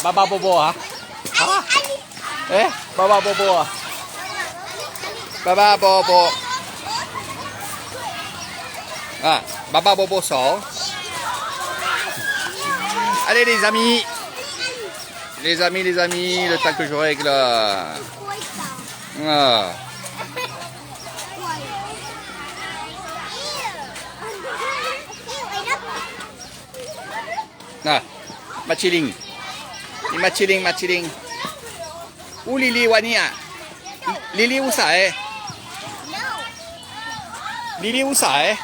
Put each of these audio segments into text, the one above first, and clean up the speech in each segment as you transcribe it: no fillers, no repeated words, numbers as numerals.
Baba Bobo, hein? Eh? Baba Bobo. Baba Bobo. Ah, Baba Bobo sort. Allez les amis. Les amis, le temps que je règle. Ah. Ah, machiling. Ni machiling. Où Lily Wania? Lily où ça est? Lily où ça est?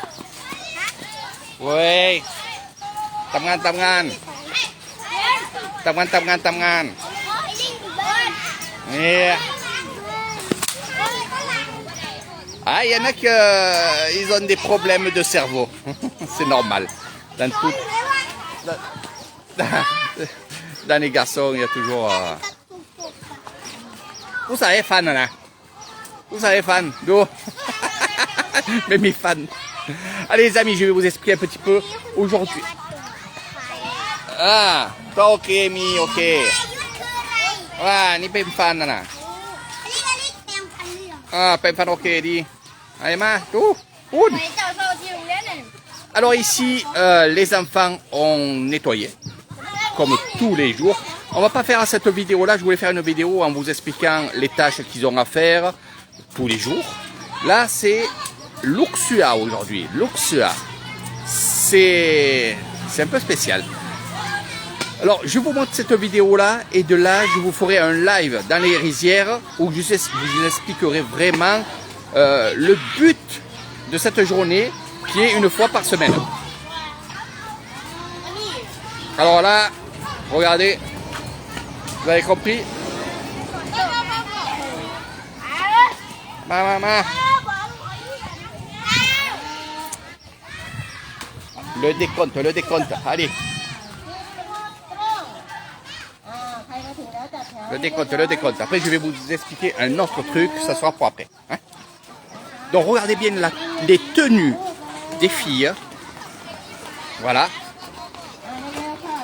Oui. ทำงาน Yeah. Ah, il y en a qui ils ont des problèmes de cerveau. C'est normal. Dans les garçons, il y a toujours... Où ça est fan là? Où ça est fan? D'où? Mais mes fans. Allez les amis, je vais vous expliquer un petit peu aujourd'hui. Ah, ok, ok. Ah, niเป็นfanนะ Ah,เป็นfan ok dit. Allez ma, tout. Une. Alors ici, les enfants ont nettoyé, comme tous les jours. On va pas faire cette vidéo-là, je voulais faire une vidéo en vous expliquant les tâches qu'ils ont à faire tous les jours. Là, c'est l'Uxua aujourd'hui. L'Uxua, c'est un peu spécial. Alors, je vous montre cette vidéo-là et de là, je vous ferai un live dans les rizières où je vous expliquerai vraiment le but de cette journée qui est une fois par semaine. Alors là, regardez, vous avez compris? Le décompte, allez. Le décompte. Après, je vais vous expliquer un autre truc, ça sera pour après. Hein? Donc, regardez bien les tenues des filles. Voilà.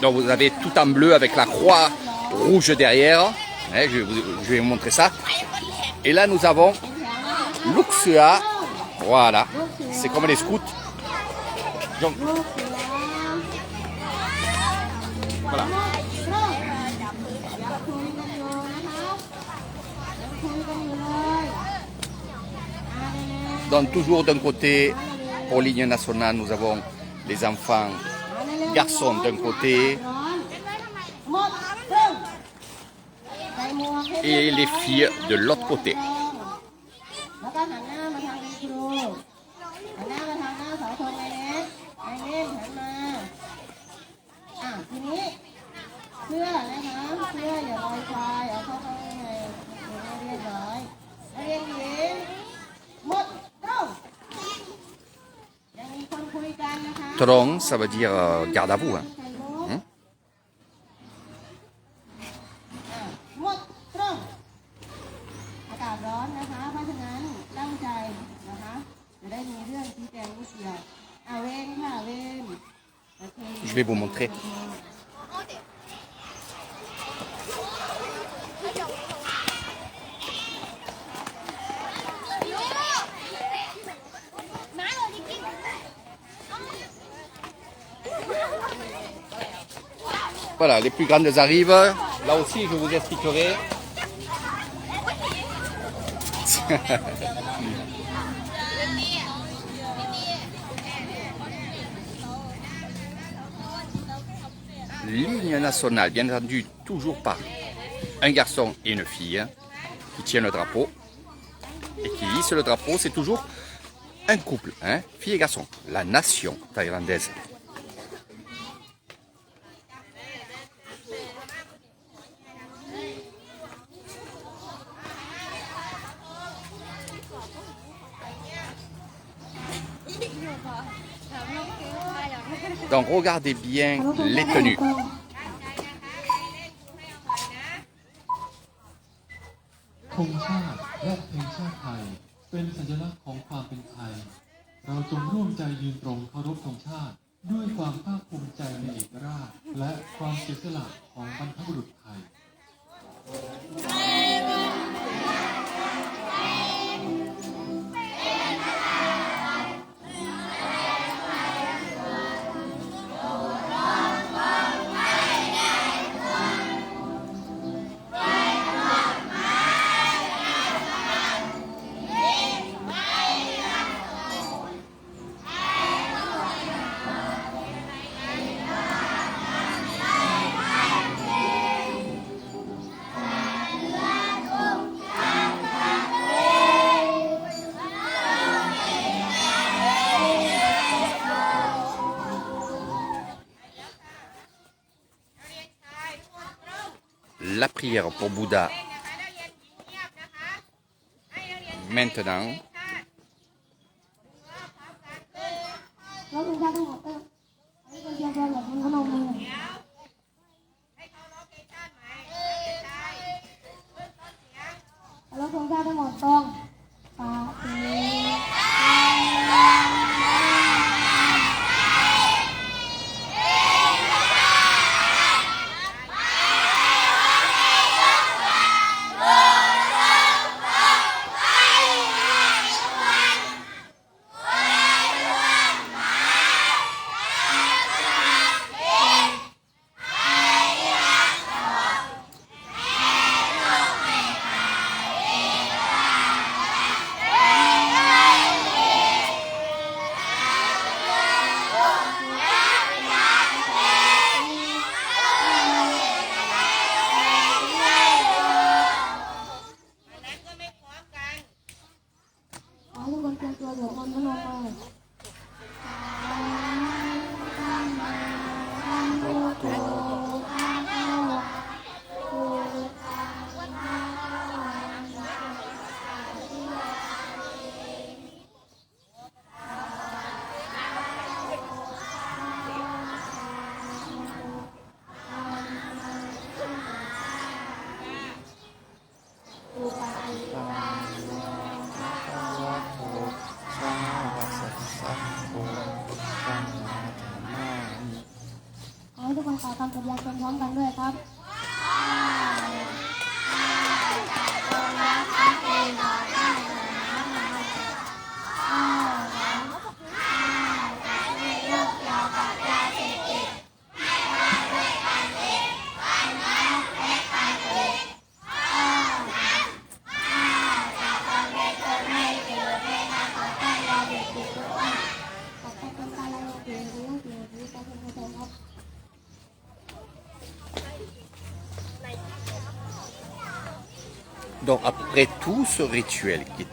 Donc, vous avez tout en bleu avec la croix rouge derrière. Hein, je vais vous montrer ça. Et là, nous avons l'Uxua. Voilà. C'est comme les scouts. Donc, voilà. Donc toujours d'un côté, pour ligne nationale, nous avons les enfants garçons d'un côté et les filles de l'autre côté. Tron, ça veut dire garde à vous. Hein. Je vais vous montrer. Voilà, les plus grandes arrivent. Là aussi, je vous expliquerai. Ligne nationale, bien entendu, toujours par un garçon et une fille qui tiennent le drapeau et qui hissent le drapeau. C'est toujours un couple, hein, fille et garçon, la nation thaïlandaise. Donc regardez bien les tenues. ธงชาติและเพลงชาติไทยเป็นสัญลักษณ์ของความเป็นไทยเราจงร่วมใจยืนตรงเคารพธงชาติด้วยความภาคภูมิใจในเอกราชและความเสียสละของบรรพบุรุษไทย la prière pour Bouddha maintenant. แล้วคุณชาติทั้งหมดก็อันนี้เป็นเพียงตัวอย่างของพนมมือแล้วคุณชาติทั้งหมดต้องปาฏิทุกคนเตรียมตัวสวดมนต์พนมมือ ขอให้ทุกคนกล่าวคำปฏิญาณตนพร้อมกันด้วยครับDonc après tout ce rituel, qui est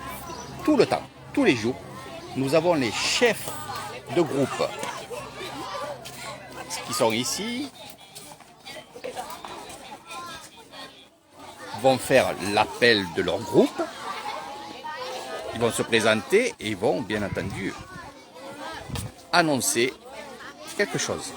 tout le temps, tous les jours, nous avons les chefs de groupe qui sont ici, vont faire l'appel de leur groupe, ils vont se présenter et ils vont bien entendu annoncer quelque chose.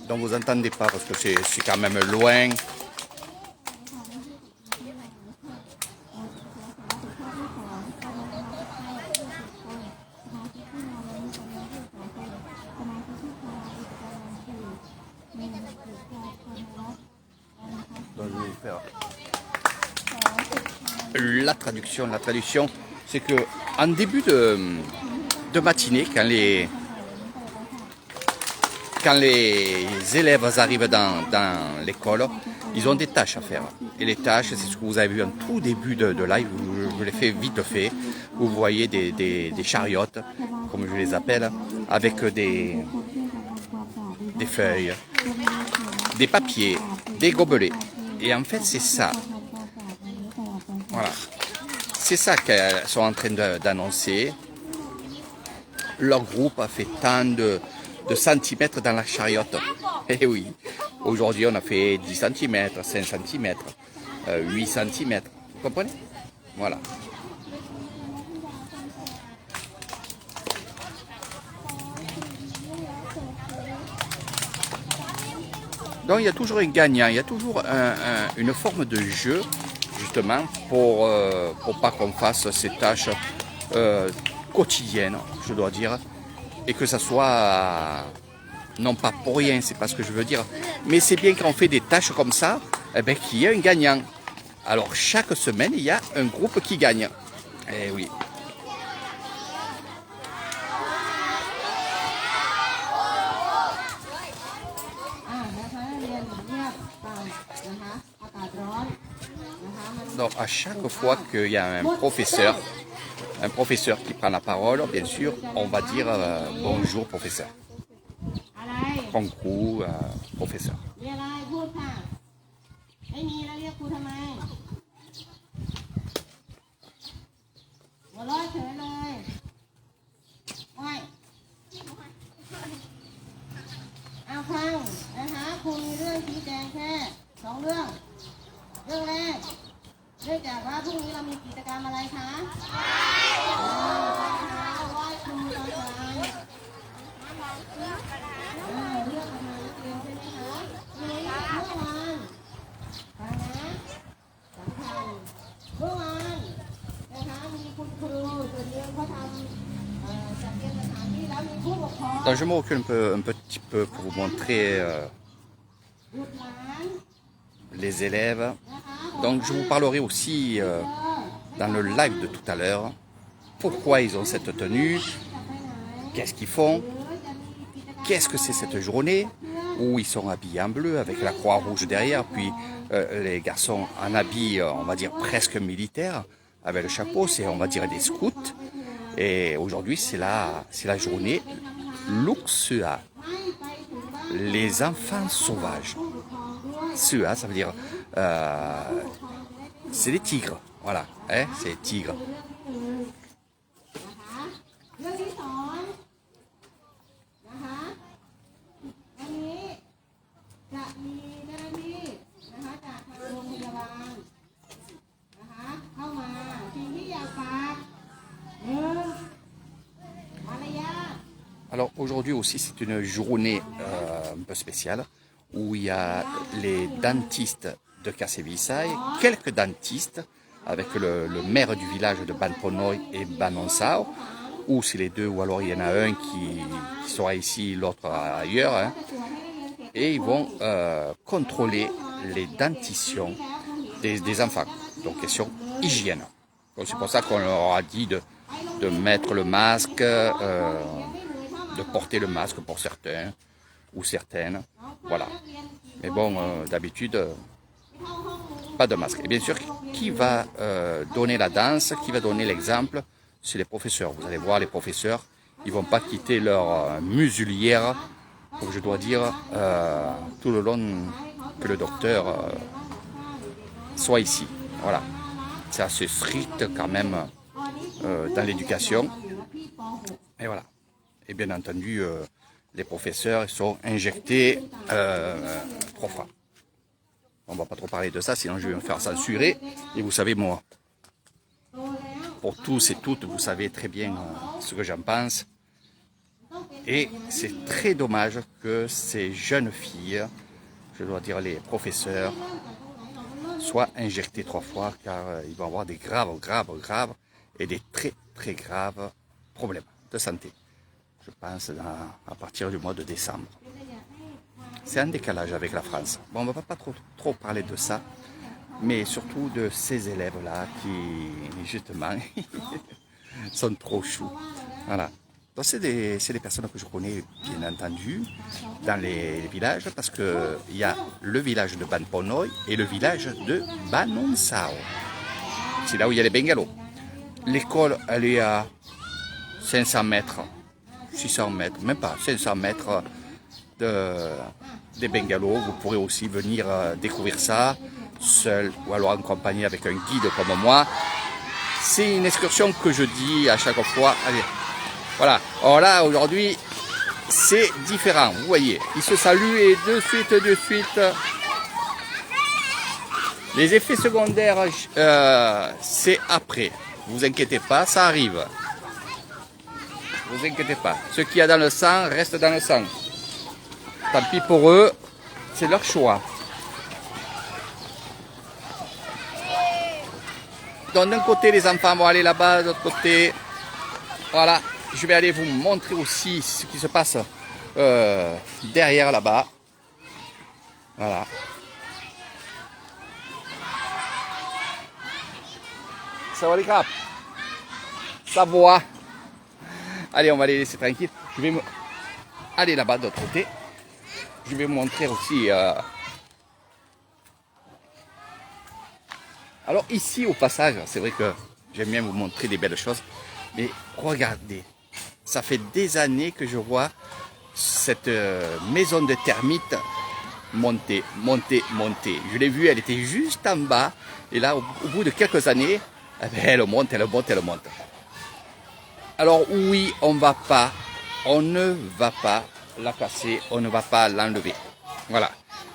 Donc vous entendez pas parce que c'est quand même loin. Donc je vais faire la traduction, c'est que en début de matinée, quand les élèves arrivent dans l'école, ils ont des tâches à faire. Et les tâches, c'est ce que vous avez vu en tout début de live, je l'ai fait vite fait. Vous voyez des chariotes, comme je les appelle, avec des feuilles, des papiers, des gobelets. Et en fait, c'est ça. Voilà. C'est ça qu'elles sont en train d'annoncer. Leur groupe a fait tant de centimètres dans la chariote. Eh oui, aujourd'hui on a fait 10 cm, 5 cm, 8 cm. Vous comprenez? Voilà. Donc il y a toujours un gagnant, il y a toujours une forme de jeu justement pour pas qu'on fasse ces tâches quotidiennes, je dois dire, et que ça soit non pas pour rien, c'est pas ce que je veux dire, mais c'est bien quand on fait des tâches comme ça, eh ben, qu'il y ait un gagnant. Alors chaque semaine il y a un groupe qui gagne. Eh oui. Donc à chaque fois qu'il y a un professeur qui prend la parole, bien sûr, on va dire bonjour professeur. Franck-Roux, professeur. มีอะไรพูดค่ะไม่มีแล้วเรียกครูทำไมหัวเร้อยเฉยเลยไม่เอาฟังนะคะครูมีเรื่องชี้แจงแค่2 เรื่อง เรื่องแรกเนื่องจากว่าพรุ่งนี้เรามีกิจกรรมอะไรคะไหว้ครูตอนบ่ายเลือกประธานนักเรียนใช่ไหมคะเมื่อวานฟังนะสำคัญเมื่อวานนะคะมีคุณครูส่วนหนึ่งเขาทำจัดเตรียมสถานที่แล้วมีผู้ปกครอง Donc je me recule un petit peu pour vous montrer บุตรหลาน les élèves. นะคะ Donc je vous parlerai aussi dans le live de tout à l'heure pourquoi ils ont cette tenue, qu'est-ce qu'ils font, qu'est-ce que c'est cette journée où ils sont habillés en bleu avec la croix rouge derrière, puis les garçons en habit, on va dire presque militaire, avec le chapeau, c'est on va dire des scouts. Et aujourd'hui c'est la journée Luxua, les enfants sauvages. Sua, ça veut dire c'est des tigres, voilà, hein, c'est des tigres. นะคะเรื่องที่2นะคะวันนี้จะมีเจ้าหน้าที่นะคะจากทางโรงพยาบาลนะคะเข้ามาสิ่งที่อยากฝากมารยาท Alors aujourd'hui aussi c'est une journée un peu spéciale où il y a les dentistes de Kassé-Vissaï, quelques dentistes avec le maire du village de Banponoy et Banonsao, ou c'est les deux, ou alors il y en a un qui sera ici, l'autre ailleurs, hein. Et ils vont contrôler les dentitions des enfants, donc question hygiène. Donc c'est pour ça qu'on leur a dit de mettre le masque, de porter le masque pour certains ou certaines, voilà. Mais bon, d'habitude, pas de masque. Et bien sûr, qui va donner la danse, qui va donner l'exemple, c'est les professeurs. Vous allez voir, les professeurs, ils vont pas quitter leur muselière, donc je dois dire, tout le long que le docteur soit ici. Voilà. C'est assez strict quand même dans l'éducation. Et voilà. Et bien entendu, les professeurs sont injectés 3 fois. On va pas trop parler de ça, sinon je vais me faire censurer. Et vous savez, moi, pour tous et toutes, vous savez très bien ce que j'en pense. Et c'est très dommage que ces jeunes filles, je dois dire les professeurs, soient injectés 3 fois, car ils vont avoir des graves et des très graves problèmes de santé. Je pense à partir du mois de décembre. C'est un décalage avec la France. Bon, on ne va pas trop parler de ça, mais surtout de ces élèves-là qui, justement, sont trop choux. Voilà. Donc, c'est des personnes que je connais, bien entendu, dans les villages, parce qu'il y a le village de Banponoy et le village de Banonsao. C'est là où il y a les bengalos. L'école, elle est à 500 mètres, 600 mètres, même pas, 500 mètres des bengalos. Vous pourrez aussi venir découvrir ça seul ou alors en compagnie avec un guide comme moi. C'est une excursion que je dis à chaque fois. Allez, voilà. Alors là, aujourd'hui, c'est différent. Vous voyez, ils se saluent et de suite. Les effets secondaires, c'est après. Vous inquiétez pas, ça arrive. Vous inquiétez pas. Ce qu'il y a dans le sang reste dans le sang. Tant pis pour eux, c'est leur choix. Donc d'un côté, les enfants vont aller là-bas, de l'autre côté, voilà. Je vais aller vous montrer aussi ce qui se passe derrière là-bas. Voilà. Ça va les crapes. Ça voit. Allez, on va les laisser tranquilles. Je vais aller là-bas de l'autre côté. Je vais vous montrer aussi. Alors ici, au passage, c'est vrai que j'aime bien vous montrer des belles choses. Mais regardez, ça fait des années que je vois cette maison de termites monter, monter, monter. Je l'ai vue, elle était juste en bas. Et là, au bout de quelques années, eh ben, elle monte, elle monte, elle monte. Alors oui, on ne va pas la casser, on ne va pas l'enlever. Voilà.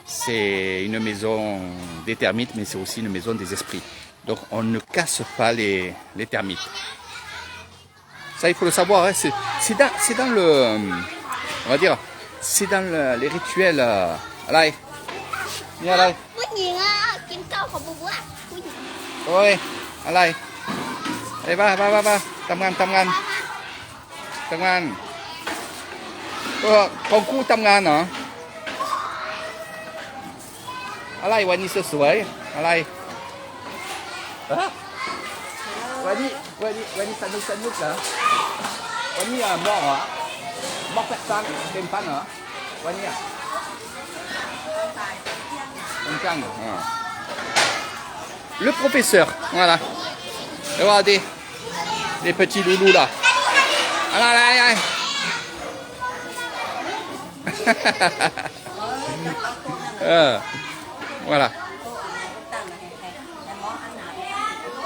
C'est une maison des termites, mais c'est aussi une maison des esprits. Donc on ne casse pas les termites. Ça, il faut le savoir, hein. C'est dans le... On va dire, c'est dans les rituels...อะไรนี่อะไร ผู้หญิงอ่ะกินข้าวของบุบอ่ะผู้หญิง โอ้ยอะไรไอ้บ้าทำงานก็ของกูทำงานเหรออะไรวันนี้สวยๆอะไรฮะวันนี้สนุกเหรอวันนี้บอกเหรอบอกแปะซันเป็นพันเหรอวันนี้Le professeur, voilà. Et regardez, les petits loulous là. Allez. Voilà.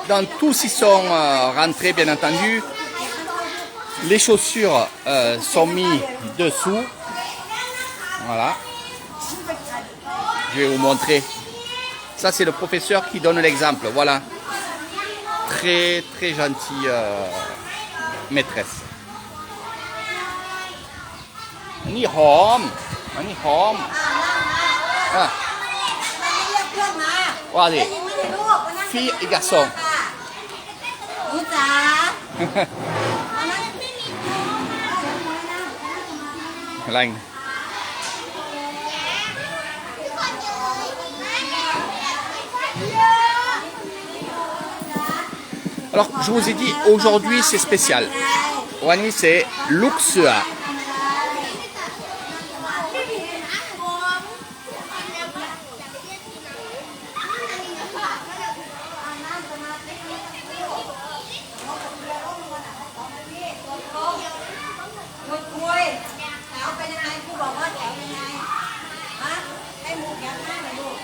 Donc tous ils sont rentrés bien entendu. Les chaussures sont mises dessous. Voilà. Je vais vous montrer. Ça, c'est le professeur qui donne l'exemple. Voilà. Très, très gentille maîtresse. Ni home. Ah. Regardez. Fille et garçon. Lành. Alors, je vous ai dit, aujourd'hui, c'est spécial. Wani, c'est Luxua.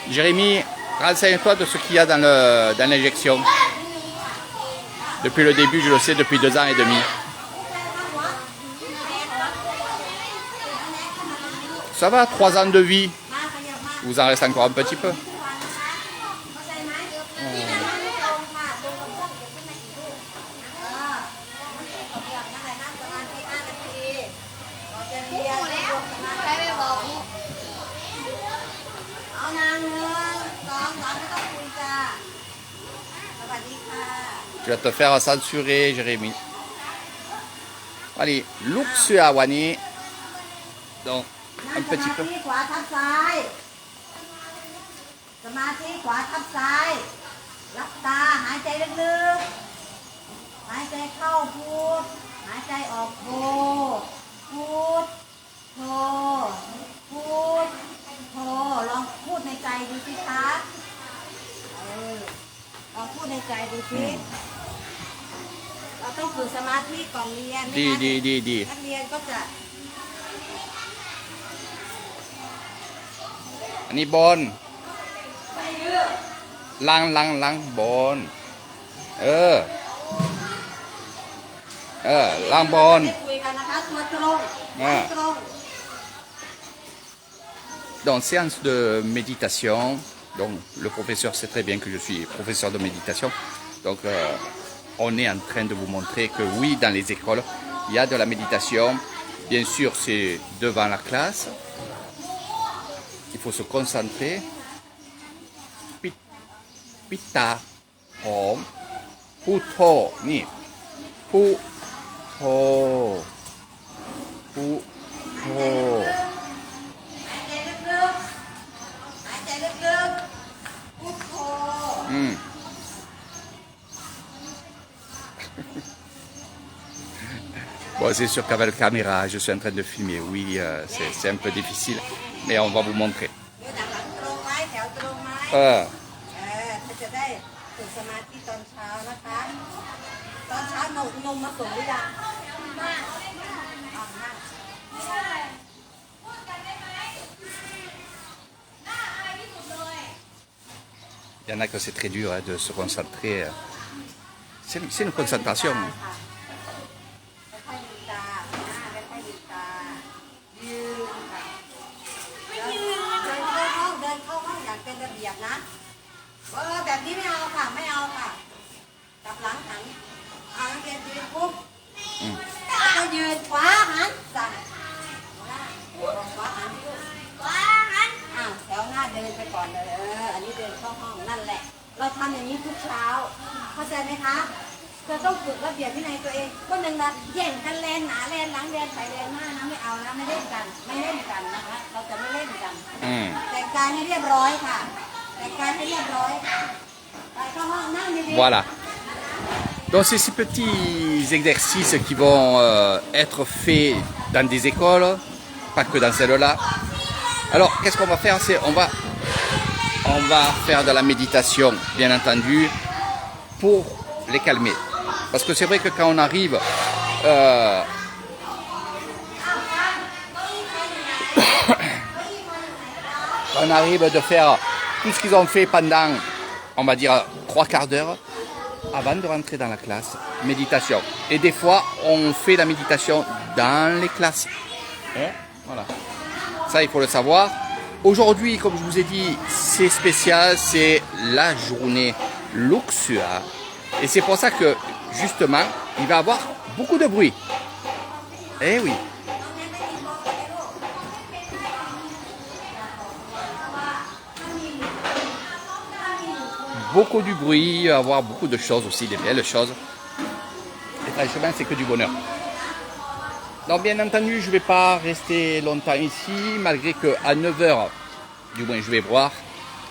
Jérémy, renseigne-toi de ce qu'il y a dans l'injection. Depuis le début, je le sais, depuis 2 ans et demi. Ça va, 3 ans de vie. Il vous en reste encore un petit peu. Tu vas te faire censurer, Jérémy. Allez, Luxua Wani. Donc, un petit peu. สมาธิขวาทับซ้ายรับตาหายใจลึกๆหายใจเข้าพุทหายใจออกโทพุทโทพุทโทลองพูดในใจดูสิคะลองพูดในใจดูสิเราต้องฝึกสมาธิก่อนเรียนดีนักเรียนก็จะ อันนี้บนลังบนลังบน Dans séance de méditation, donc le professeur sait très bien que je suis professeur de méditation, donc on est en train de vous montrer que oui, dans les écoles, il y a de la méditation. Bien sûr, c'est devant la classe. Il faut se concentrer. Pitta, Om, Puto, ni, Puto, Puto. Bon, c'est sûr qu'avec la caméra, je suis en train de filmer. Oui, c'est un peu difficile, mais on va vous montrer. จะได้ฝึกสมาธิตอนเช้านะคะตอนเช้านมมาส่งหรือยังมานั่ง Il y en a que c'est très dur de se concentrer. C'est une concentration. ค่อยๆลืมตาค่อยๆลืมตายืนค่ะเดินเข้าห้องอย่างเป็นระเบียบนะแบบนี้ไม่เอาค่ะไม่เอาค่ะกลับหลังหันเอานักเรียนยืนปุ๊บแล้วก็ยืนขวาหันซ้ายขวาหันพี่ลูกขวาหันแถวหน้าเดินไปก่อนเลยอันนี้เดินเข้าห้องนั่นแหละ เราทำอย่างนี้ทุกเช้าเข้าใจไหมคะจะต้องฝึกระเบียบวินัยตัวเองคนหนึ่งนะแย่งกันแลนหนาแลนหลังแลนไปแลนหน้านะไม่เอานะไม่เล่นกันนะคะเราจะไม่เล่นกันแต่งกายให้เรียบร้อยค่ะแต่งกายให้เรียบร้อยไปเข้าห้องนั่งดีๆ Voilà. Donc c'est ces petits exercices qui vont être faits dans des écoles, pas que dans celle-là. Alors qu'est-ce qu'on va faire? On va faire de la méditation, bien entendu, pour les calmer. Parce que c'est vrai que quand on arrive de faire tout ce qu'ils ont fait pendant, on va dire, 3 quarts d'heure, avant de rentrer dans la classe, méditation. Et des fois, on fait la méditation dans les classes. Voilà. Ça, il faut le savoir. Aujourd'hui, comme je vous ai dit, c'est spécial, c'est la journée Luxua. Et c'est pour ça que, justement, il va y avoir beaucoup de bruit. Eh oui. Beaucoup du bruit, avoir beaucoup de choses aussi, des belles choses. Et franchement, c'est que du bonheur. Donc bien entendu, je ne vais pas rester longtemps ici, malgré qu'à 9h, du moins je vais voir,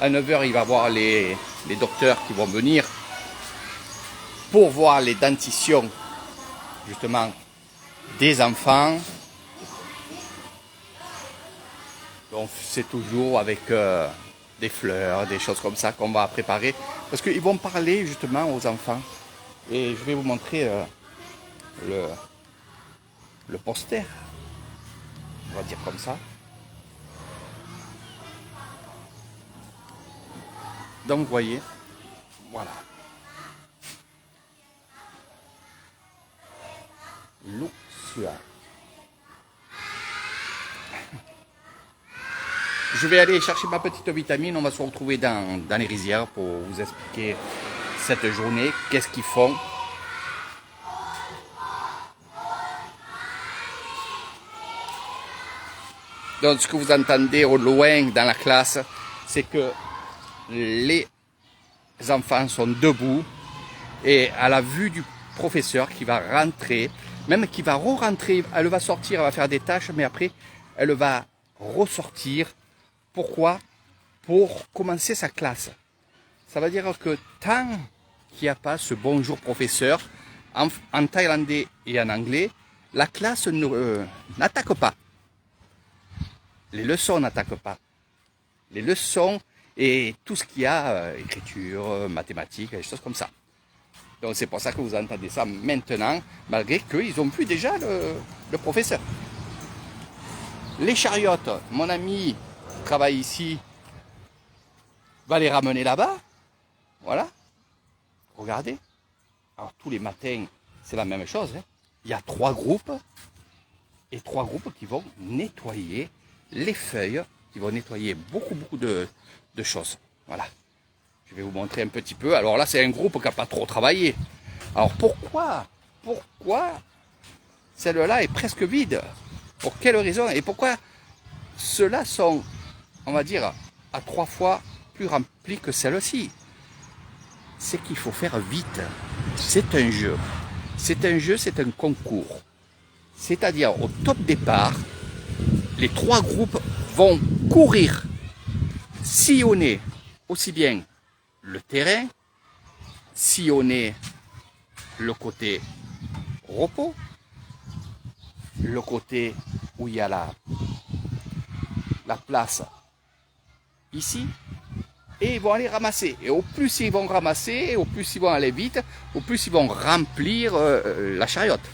à 9h il va y avoir les docteurs qui vont venir pour voir les dentitions, justement, des enfants. Donc c'est toujours avec des fleurs, des choses comme ça qu'on va préparer. Parce qu'ils vont parler justement aux enfants. Et je vais vous montrer le poster, on va dire comme ça. Donc vous voyez, voilà. Luxua. Je vais aller chercher ma petite vitamine, on va se retrouver dans les rizières pour vous expliquer cette journée, qu'est-ce qu'ils font. Donc ce que vous entendez au loin dans la classe, c'est que les enfants sont debout et à la vue du professeur qui va rentrer, même qui va re-rentrer, elle va sortir, elle va faire des tâches, mais après elle va ressortir. Pourquoi? Pour commencer sa classe. Ça veut dire que tant qu'il n'y a pas ce bonjour professeur, en thaïlandais et en anglais, la classe n'attaque pas. Les leçons n'attaquent pas. Les leçons et tout ce qu'il y a, écriture, mathématiques, des choses comme ça. Donc c'est pour ça que vous entendez ça maintenant, malgré qu'ils ont vu déjà le professeur. Les chariotes, mon ami travaille ici, va les ramener là-bas. Voilà. Regardez. Alors tous les matins, c'est la même chose. Il y a 3 groupes. Et 3 groupes qui vont nettoyer les feuilles, qui vont nettoyer beaucoup de choses. Voilà. Je vais vous montrer un petit peu. Alors là, c'est un groupe qui n'a pas trop travaillé. Alors pourquoi celle-là est presque vide? Pour quelle raison? Et pourquoi ceux-là sont, on va dire, à 3 fois plus remplis que celle-ci? C'est qu'il faut faire vite. C'est un jeu. C'est un jeu, c'est un concours. C'est-à-dire, au top départ, les 3 groupes vont courir, sillonner aussi bien le terrain, sillonner le côté repos, le côté où il y a la place ici, et ils vont aller ramasser. Et au plus ils vont ramasser, au plus ils vont aller vite, au plus ils vont remplir la chariote.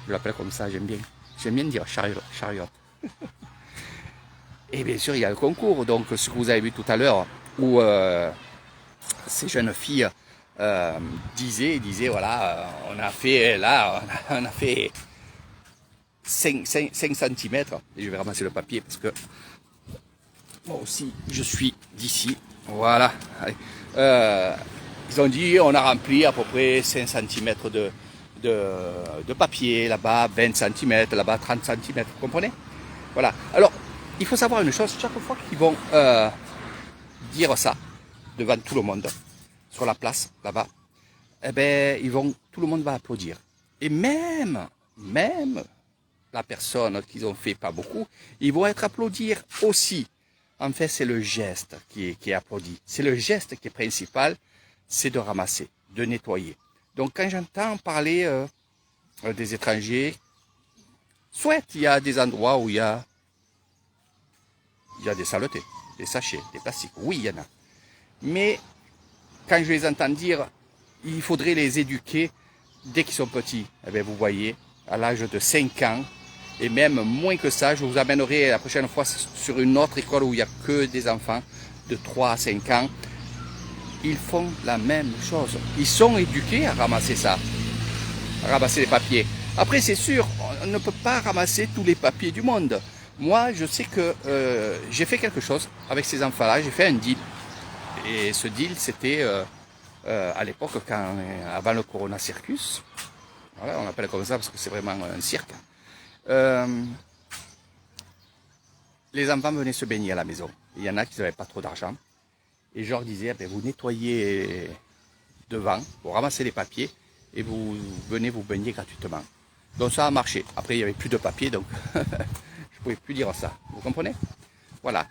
Je l'appelle comme ça, j'aime bien. J'aime bien dire chariote. Et bien sûr, il y a le concours. Donc, ce que vous avez vu tout à l'heure, où ces jeunes filles disaient voilà, on a fait 5 cm. Et je vais ramasser le papier parce que moi aussi je suis d'ici. Voilà. Allez. Ils ont dit on a rempli à peu près 5 cm de papier, là-bas 20 cm, là-bas 30 cm, vous comprenez? Voilà. Alors, il faut savoir une chose, chaque fois qu'ils vont dire ça devant tout le monde, sur la place, là-bas, eh ben, tout le monde va applaudir. Et même la personne qu'ils ont fait pas beaucoup, ils vont être applaudir aussi. En fait, c'est le geste qui est applaudi. C'est le geste qui est principal, c'est de ramasser, de nettoyer. Donc, quand j'entends parler des étrangers, soit il y a des endroits où il y a des saletés, des sachets, des plastiques. Oui, il y en a. Mais quand je les entends dire, il faudrait les éduquer dès qu'ils sont petits. Eh bien, vous voyez, à l'âge de 5 ans, et même moins que ça, je vous amènerai la prochaine fois sur une autre école où il n'y a que des enfants de 3 à 5 ans. Ils font la même chose. Ils sont éduqués à ramasser ça, à ramasser les papiers. Après, c'est sûr, on ne peut pas ramasser tous les papiers du monde. Moi, je sais que j'ai fait quelque chose avec ces enfants-là. J'ai fait un deal. Et ce deal, c'était à l'époque, avant le Corona Circus. Voilà, on l'appelle comme ça parce que c'est vraiment un cirque. Les enfants venaient se baigner à la maison. Il y en a qui n'avaient pas trop d'argent. Et je leur disais, eh bien, vous nettoyez devant, vous ramassez les papiers et vous venez vous baigner gratuitement. Donc ça a marché. Après, il n'y avait plus de papier, donc je ne pouvais plus dire ça. Vous comprenez? Voilà.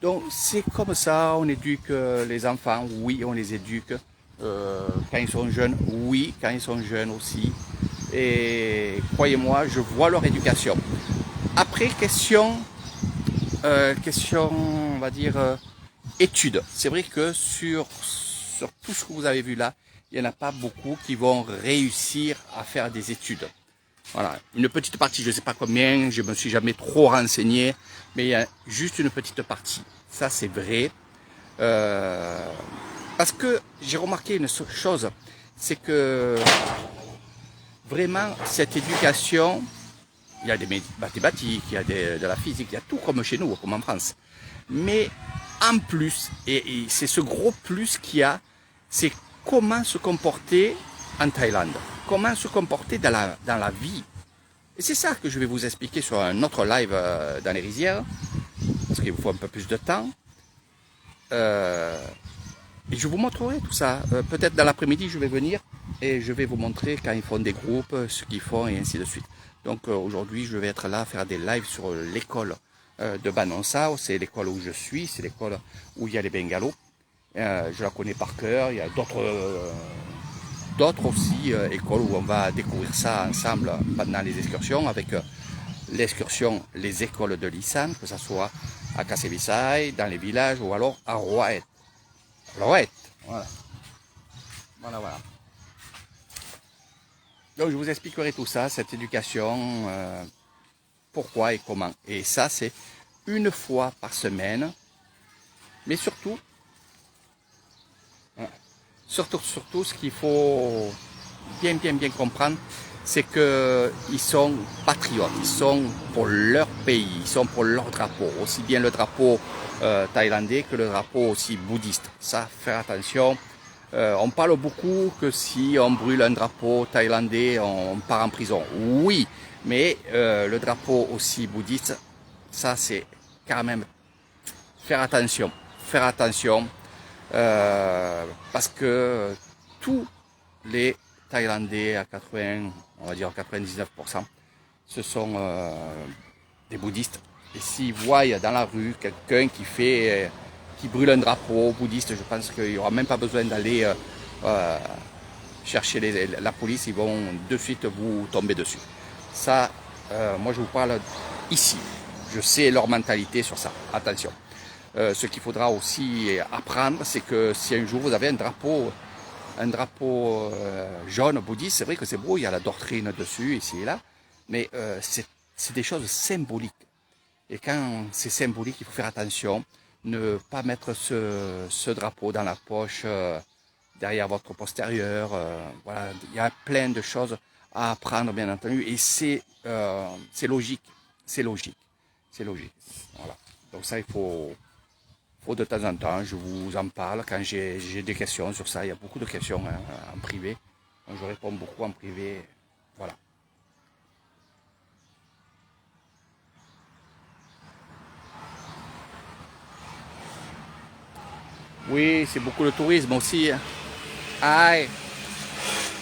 Donc c'est comme ça, on éduque les enfants. Oui, on les éduque. Quand ils sont jeunes, oui, quand ils sont jeunes aussi. Et croyez-moi, je vois leur éducation. Après, question, on va dire, études. C'est vrai que sur tout ce que vous avez vu là, il n'y en a pas beaucoup qui vont réussir à faire des études. Voilà, une petite partie, je ne sais pas combien, je ne me suis jamais trop renseigné, mais il y a juste une petite partie. Ça, c'est vrai. Parce que j'ai remarqué une chose, c'est que vraiment, cette éducation, il y a des mathématiques, il y a de la physique, il y a tout comme chez nous, comme en France. Mais en plus, et c'est ce gros plus qu'il y a, c'est comment se comporter en Thaïlande, comment se comporter dans la vie. Et c'est ça que je vais vous expliquer sur un autre live dans les rizières, parce qu'il vous faut un peu plus de temps. Et je vous montrerai tout ça. Peut-être dans l'après-midi, je vais venir et je vais vous montrer quand ils font des groupes, ce qu'ils font et ainsi de suite. Donc aujourd'hui, je vais être là, faire des lives sur l'école de Banongsao. C'est l'école où je suis, c'est l'école où il y a les bungalows. Je la connais par cœur. Il y a d'autres aussi écoles où on va découvrir ça ensemble pendant les excursions, avec l'excursion les écoles de Lisan, que ce soit à Kassebisai, dans les villages ou alors à Roaet. Roaet, voilà. Voilà. Donc je vous expliquerai tout ça, cette éducation, pourquoi et comment. Et ça, c'est une fois par semaine, mais surtout, ce qu'il faut bien comprendre, c'est qu'ils sont patriotes, ils sont pour leur pays, ils sont pour leur drapeau, aussi bien le drapeau thaïlandais que le drapeau aussi bouddhiste. Ça, faire attention. On parle beaucoup que si on brûle un drapeau thaïlandais, on part en prison. Oui, mais le drapeau aussi bouddhiste, ça c'est quand même faire attention. Parce que tous les Thaïlandais à 80, on va dire 99%, ce sont des bouddhistes. Et s'ils voient dans la rue quelqu'un qui brûle un drapeau bouddhiste, je pense qu'il n'y aura même pas besoin d'aller chercher la police, ils vont de suite vous tomber dessus. Ça, moi je vous parle ici. Je sais leur mentalité sur ça. Attention. Ce qu'il faudra aussi apprendre, c'est que si un jour vous avez un drapeau jaune bouddhiste, c'est vrai que c'est beau, il y a la doctrine dessus, ici et là, mais c'est des choses symboliques. Et quand c'est symbolique, il faut faire attention ne pas mettre ce drapeau dans la poche, derrière votre postérieur. Voilà, il y a plein de choses à apprendre, bien entendu, et c'est logique, c'est logique, c'est logique. Voilà. Donc ça, il faut de temps en temps, je vous en parle quand j'ai des questions sur ça. Il y a beaucoup de questions hein, en privé. Donc je réponds beaucoup en privé. Voilà. Oui, c'est beaucoup le tourisme aussi. Aïe.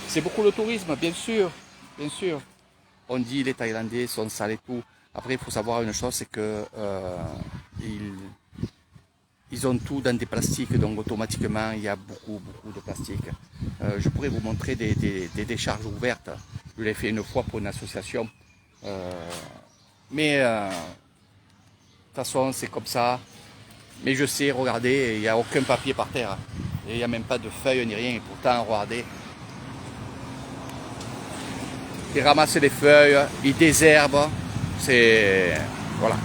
C'est beaucoup le tourisme, bien sûr. Bien sûr. On dit les Thaïlandais sont sales et tout. Après, il faut savoir une chose, c'est que ils ont tout dans des plastiques, donc automatiquement, il y a beaucoup de plastique. Je pourrais vous montrer des décharges ouvertes. Je l'ai fait une fois pour une association. Mais de toute façon, c'est comme ça. Mais je sais, regardez, il n'y a aucun papier par terre. Et il n'y a même pas de feuilles ni rien. Et pourtant, regardez. Ils ramassent les feuilles, ils désherbent. C'est... Voilà.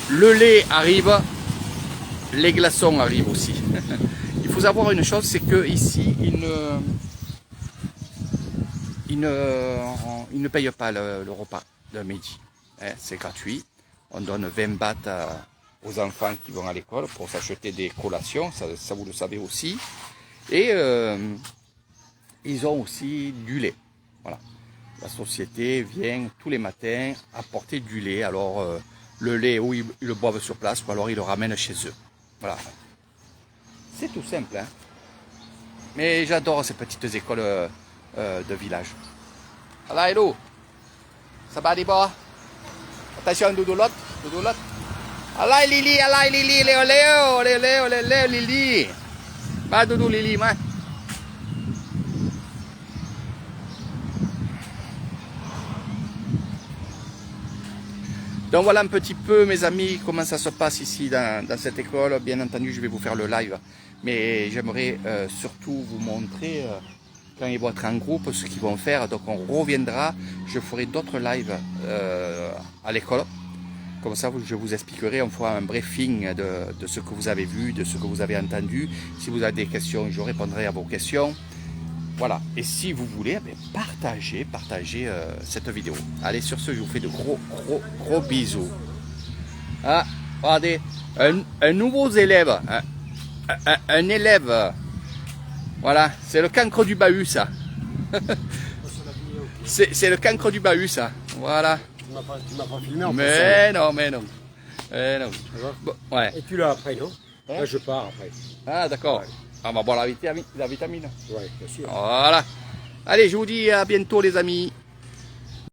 Le lait arrive, les glaçons arrivent aussi. Il faut savoir une chose, c'est que ici, ils ne payent pas le repas de midi. Hein, c'est gratuit. On donne 20 bahts aux enfants qui vont à l'école pour s'acheter des collations, ça vous le savez aussi. Et ils ont aussi du lait. Voilà. La société vient tous les matins apporter du lait. Alors le lait, ou ils le boivent sur place, ou alors ils le ramènent chez eux. Voilà. C'est tout simple. Hein. Mais j'adore ces petites écoles de village. Voilà, hello. Ça va, Déborah? Attention, doudoulotte, doudoulotte. Alay, Lili, Léo, Léo, Lili. Va, doudou, Lili, moi. Donc voilà un petit peu, mes amis, comment ça se passe ici dans cette école. Bien entendu, je vais vous faire le live, mais j'aimerais surtout vous montrer quand ils vont être en groupe ce qu'ils vont faire. Donc on reviendra, je ferai d'autres lives à l'école. Comme ça, je vous expliquerai, on fera un briefing de ce que vous avez vu, de ce que vous avez entendu. Si vous avez des questions, je répondrai à vos questions. Voilà, et si vous voulez, partagez cette vidéo. Allez, sur ce, je vous fais de gros bisous. Ah, regardez, un nouveau élève, un élève, voilà, c'est le cancre du bahut, ça. C'est le cancre du bahut, ça, voilà. Tu m'as pas filmé en Mais non, mais non. Non. Bon, ouais. Et tu l'as après, non? Hein? Là, je pars après. Ah, d'accord. Ouais. On va boire la vitamine. Oui, bien sûr. Voilà. Allez, je vous dis à bientôt, les amis.